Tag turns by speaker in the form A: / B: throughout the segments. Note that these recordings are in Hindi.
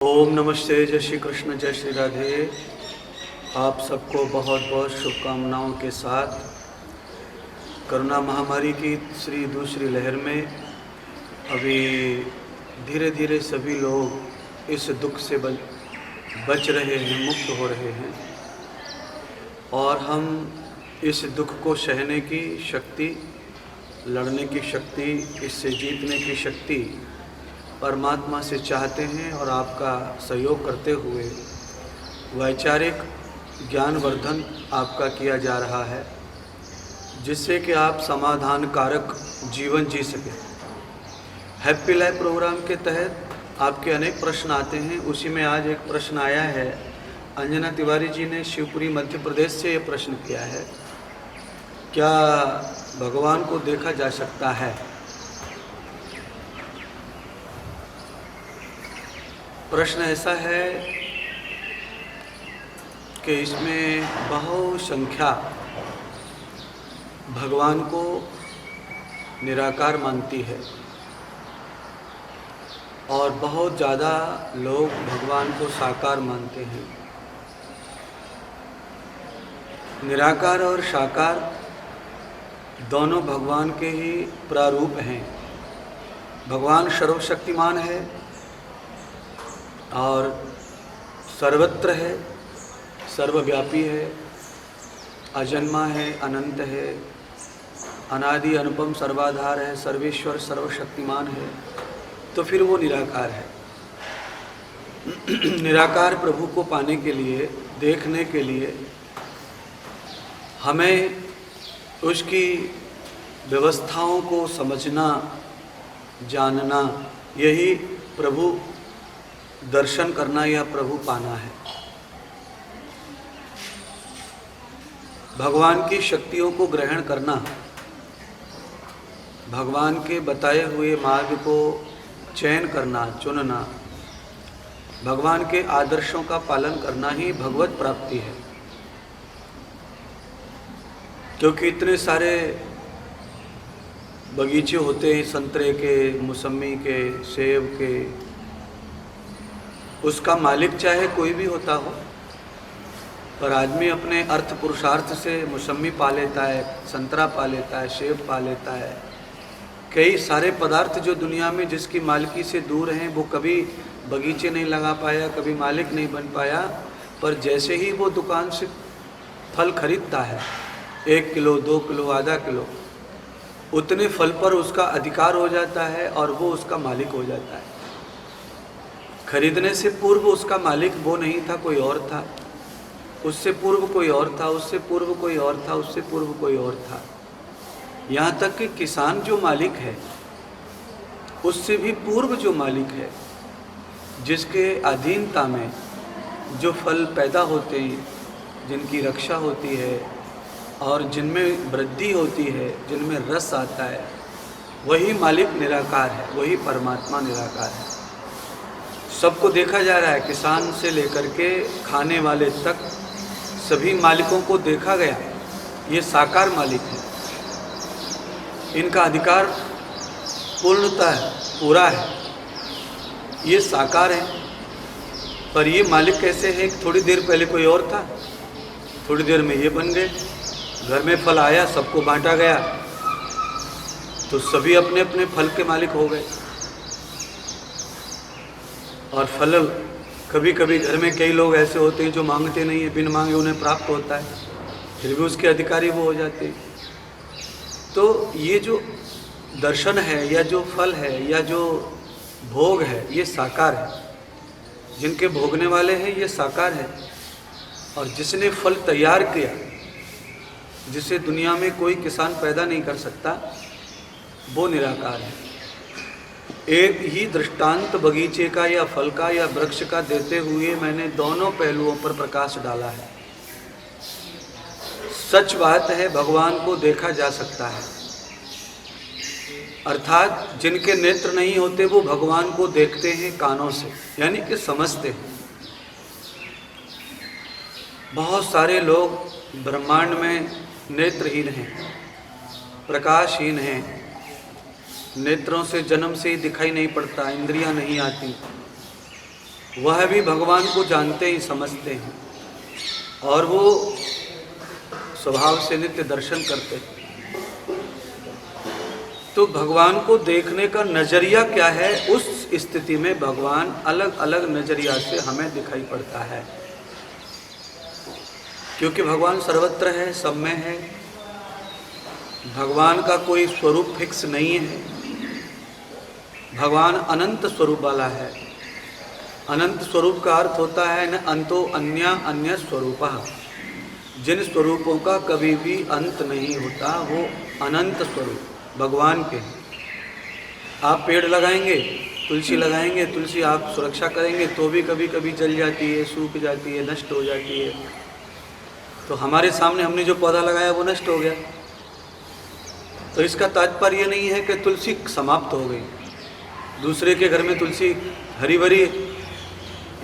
A: ओम नमस्ते, जय श्री कृष्ण, जय श्री राधे। आप सबको बहुत बहुत शुभकामनाओं के साथ कोरोना महामारी की दूसरी लहर में अभी धीरे धीरे सभी लोग इस दुख से बच रहे हैं, मुक्त हो रहे हैं और हम इस दुख को सहने की शक्ति, लड़ने की शक्ति, इससे जीतने की शक्ति परमात्मा से चाहते हैं और आपका सहयोग करते हुए वैचारिक ज्ञानवर्धन आपका किया जा रहा है, जिससे कि आप समाधान कारक जीवन जी सकें। हैप्पी लाइफ प्रोग्राम के तहत आपके अनेक प्रश्न आते हैं। उसी में आज एक प्रश्न आया है। अंजना तिवारी जी ने शिवपुरी मध्य प्रदेश से ये प्रश्न किया है, क्या भगवान को देखा जा सकता है? प्रश्न ऐसा है कि इसमें बहुसंख्या भगवान को निराकार मानती है और बहुत ज़्यादा लोग भगवान को साकार मानते हैं। निराकार और साकार दोनों भगवान के ही प्रारूप हैं। भगवान सर्वशक्तिमान है और सर्वत्र है, सर्वव्यापी है, अजन्मा है, अनंत है, अनादि अनुपम सर्वाधार है, सर्वेश्वर सर्वशक्तिमान है, तो फिर वो निराकार है। निराकार प्रभु को पाने के लिए, देखने के लिए हमें उसकी व्यवस्थाओं को समझना, जानना, यही प्रभु दर्शन करना या प्रभु पाना है। भगवान की शक्तियों को ग्रहण करना, भगवान के बताए हुए मार्ग को चयन करना, चुनना, भगवान के आदर्शों का पालन करना ही भगवत प्राप्ति है। क्योंकि इतने सारे बगीचे होते हैं, संतरे के, मौसमी के, सेब के, उसका मालिक चाहे कोई भी होता हो, पर आदमी अपने अर्थ पुरुषार्थ से मौसमी पा लेता है, संतरा पा लेता है, सेब पा लेता है। कई सारे पदार्थ जो दुनिया में जिसकी मालिकी से दूर हैं, वो कभी बगीचे नहीं लगा पाया, कभी मालिक नहीं बन पाया, पर जैसे ही वो दुकान से फल खरीदता है, 1 किलो, 2 किलो, आधा किलो, उतने फल पर उसका अधिकार हो जाता है और वो उसका मालिक हो जाता है। खरीदने से पूर्व उसका मालिक वो नहीं था, कोई और था। उससे पूर्व कोई और था, उससे पूर्व कोई और था, उससे पूर्व कोई और था। यहाँ तक कि किसान जो मालिक है, उससे भी पूर्व जो मालिक है, जिसके अधीनता में जो फल पैदा होते हैं, जिनकी रक्षा होती है और जिनमें वृद्धि होती है, जिनमें रस आता है, वही मालिक निराकार है, वही परमात्मा निराकार है। सबको देखा जा रहा है, किसान से लेकर के खाने वाले तक सभी मालिकों को देखा गया। ये साकार मालिक है, इनका अधिकार पूर्णतः पूरा है, ये साकार है। पर ये मालिक कैसे है? थोड़ी देर पहले कोई और था, थोड़ी देर में ये बन गए। घर में फल आया, सबको बांटा गया, तो सभी अपने अपने फल के मालिक हो गए। और फल कभी कभी घर में कई लोग ऐसे होते हैं जो मांगते नहीं है, बिन मांगे उन्हें प्राप्त होता है, फिर भी उसके अधिकारी वो हो जाते हैं। तो ये जो दर्शन है या जो फल है या जो भोग है, ये साकार है। जिनके भोगने वाले हैं ये साकार है, और जिसने फल तैयार किया, जिसे दुनिया में कोई किसान पैदा नहीं कर सकता, वो निराकार है। एक ही दृष्टांत बगीचे का या फल का या वृक्ष का देते हुए मैंने दोनों पहलुओं पर प्रकाश डाला है। सच बात है, भगवान को देखा जा सकता है, अर्थात जिनके नेत्र नहीं होते वो भगवान को देखते हैं कानों से, यानी कि समझते हैं। बहुत सारे लोग ब्रह्मांड में नेत्रहीन हैं, प्रकाशहीन हैं, नेत्रों से जन्म से ही दिखाई नहीं पड़ता, इंद्रियां नहीं आती, वह भी भगवान को जानते ही समझते हैं और वो स्वभाव से नित्य दर्शन करते हैं। तो भगवान को देखने का नजरिया क्या है, उस स्थिति में भगवान अलग अलग नजरिया से हमें दिखाई पड़ता है, क्योंकि भगवान सर्वत्र है, सब में है। भगवान का कोई स्वरूप फिक्स नहीं है। भगवान अनंत स्वरूप वाला है। अनंत स्वरूप का अर्थ होता है न अंतो अन्य स्वरूपः। जिन स्वरूपों का कभी भी अंत नहीं होता वो अनंत स्वरूप भगवान के हैं। आप पेड़ लगाएंगे, तुलसी लगाएंगे, तुलसी आप सुरक्षा करेंगे तो भी कभी कभी जल जाती है, सूख जाती है, नष्ट हो जाती है। तो हमारे सामने हमने जो पौधा लगाया वो नष्ट हो गया। तो इसका तात्पर्य नहीं है कि तुलसी समाप्त हो गई, दूसरे के घर में तुलसी हरी भरी,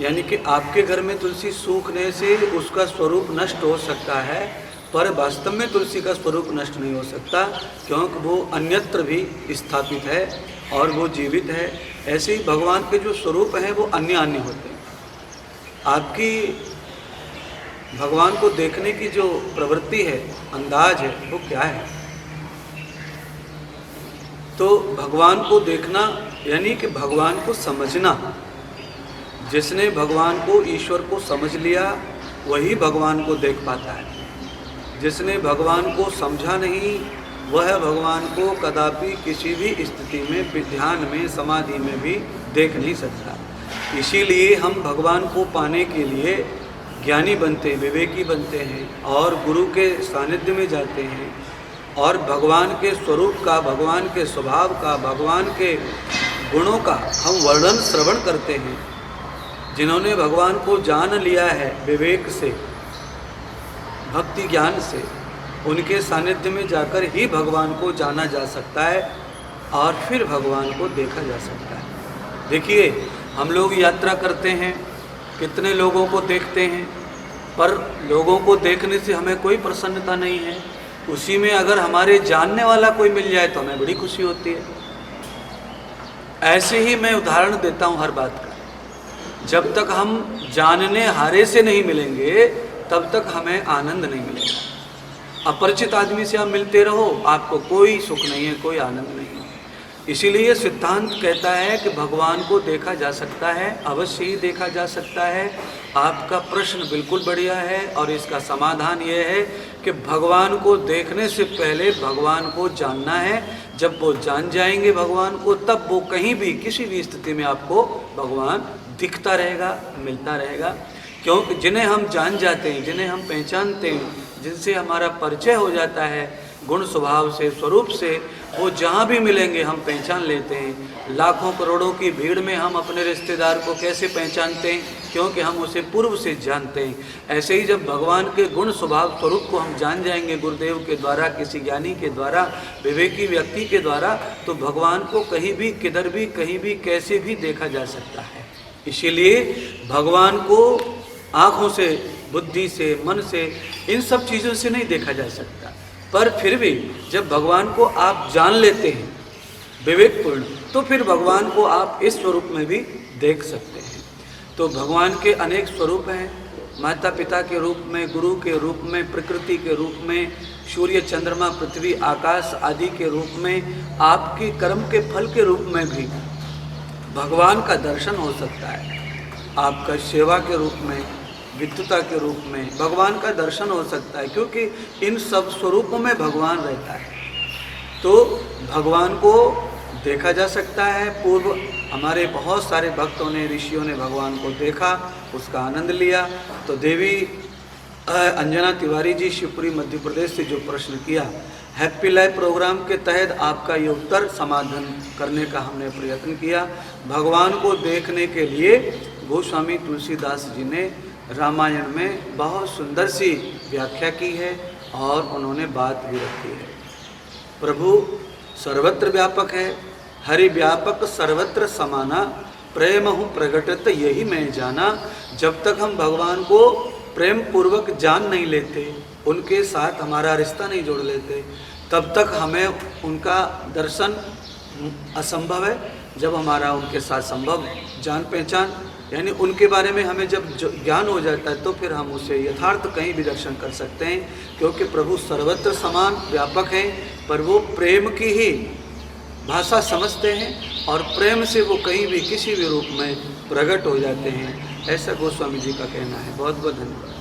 A: यानी कि आपके घर में तुलसी सूखने से उसका स्वरूप नष्ट हो सकता है, पर वास्तव में तुलसी का स्वरूप नष्ट नहीं हो सकता, क्योंकि वो अन्यत्र भी स्थापित है और वो जीवित है। ऐसे ही भगवान के जो स्वरूप हैं वो अन्य अन्य होते हैं। आपकी भगवान को देखने की जो प्रवृत्ति है, अंदाज है, वो क्या है? तो भगवान को देखना यानी कि भगवान को समझना। जिसने भगवान को, ईश्वर को समझ लिया वही भगवान को देख पाता है। जिसने भगवान को समझा नहीं वह भगवान को कदापि किसी भी स्थिति में, ध्यान में, समाधि में भी देख नहीं सकता। इसीलिए हम भगवान को पाने के लिए ज्ञानी बनते, विवेकी बनते हैं और गुरु के सानिध्य में जाते हैं और भगवान के स्वरूप का, भगवान के स्वभाव का, भगवान के गुणों का हम वर्णन श्रवण करते हैं। जिन्होंने भगवान को जान लिया है विवेक से, भक्ति ज्ञान से, उनके सानिध्य में जाकर ही भगवान को जाना जा सकता है और फिर भगवान को देखा जा सकता है। देखिए, हम लोग यात्रा करते हैं, कितने लोगों को देखते हैं, पर लोगों को देखने से हमें कोई प्रसन्नता नहीं है। उसी में अगर हमारे जानने वाला कोई मिल जाए तो हमें बड़ी खुशी होती है। ऐसे ही मैं उदाहरण देता हूँ हर बात का। जब तक हम जानने हारे से नहीं मिलेंगे तब तक हमें आनंद नहीं मिलेगा। अपरिचित आदमी से आप मिलते रहो, आपको कोई सुख नहीं है, कोई आनंद नहीं है। इसीलिए सिद्धांत कहता है कि भगवान को देखा जा सकता है, अवश्य ही देखा जा सकता है। आपका प्रश्न बिल्कुल बढ़िया है और इसका समाधान ये है कि भगवान को देखने से पहले भगवान को जानना है। जब वो जान जाएंगे भगवान को, तब वो कहीं भी, किसी भी स्थिति में आपको भगवान दिखता रहेगा, मिलता रहेगा। क्योंकि जिन्हें हम जान जाते हैं, जिन्हें हम पहचानते हैं, जिनसे हमारा परिचय हो जाता है गुण स्वभाव से, स्वरूप से, वो जहाँ भी मिलेंगे हम पहचान लेते हैं। लाखों करोड़ों की भीड़ में हम अपने रिश्तेदार को कैसे पहचानते हैं? क्योंकि हम उसे पूर्व से जानते हैं। ऐसे ही जब भगवान के गुण स्वभाव स्वरूप को हम जान जाएंगे गुरुदेव के द्वारा, किसी ज्ञानी के द्वारा, विवेकी व्यक्ति के द्वारा, तो भगवान को कहीं भी, किधर भी, कहीं भी, कैसे भी देखा जा सकता है। इसीलिए भगवान को आँखों से, बुद्धि से, मन से, इन सब चीज़ों से नहीं देखा जा सकता। पर फिर भी जब भगवान को आप जान लेते हैं विवेकपूर्ण, तो फिर भगवान को आप इस स्वरूप में भी देख सकते हैं। तो भगवान के अनेक स्वरूप हैं, माता पिता के रूप में, गुरु के रूप में, प्रकृति के रूप में, सूर्य चंद्रमा पृथ्वी आकाश आदि के रूप में, आपके कर्म के फल के रूप में भी भगवान का दर्शन हो सकता है। आपका सेवा के रूप में, विद्युता के रूप में भगवान का दर्शन हो सकता है, क्योंकि इन सब स्वरूपों में भगवान रहता है। तो भगवान को देखा जा सकता है। पूर्व हमारे बहुत सारे भक्तों ने, ऋषियों ने भगवान को देखा, उसका आनंद लिया। तो देवी अंजना तिवारी जी शिवपुरी मध्य प्रदेश से जो प्रश्न किया, हैप्पी लाइफ प्रोग्राम के तहत आपका ये उत्तर समाधान करने का हमने प्रयत्न किया। भगवान को देखने के लिए गोस्वामी तुलसीदास जी ने रामायण में बहुत सुंदर सी व्याख्या की है और उन्होंने बात भी रखी है। प्रभु सर्वत्र व्यापक है, हरि व्यापक सर्वत्र समाना, प्रेम हूँ प्रगटत यही मैं जाना। जब तक हम भगवान को प्रेम पूर्वक जान नहीं लेते, उनके साथ हमारा रिश्ता नहीं जोड़ लेते, तब तक हमें उनका दर्शन असंभव है। जब हमारा उनके साथ संभव जान पहचान यानी उनके बारे में हमें जब ज्ञान हो जाता है तो फिर हम उसे यथार्थ कहीं भी दर्शन कर सकते हैं, क्योंकि प्रभु सर्वत्र समान व्यापक हैं, पर वो प्रेम की ही भाषा समझते हैं और प्रेम से वो कहीं भी किसी भी रूप में प्रकट हो जाते हैं। ऐसा गोस्वामी जी का कहना है। बहुत बहुत धन्यवाद।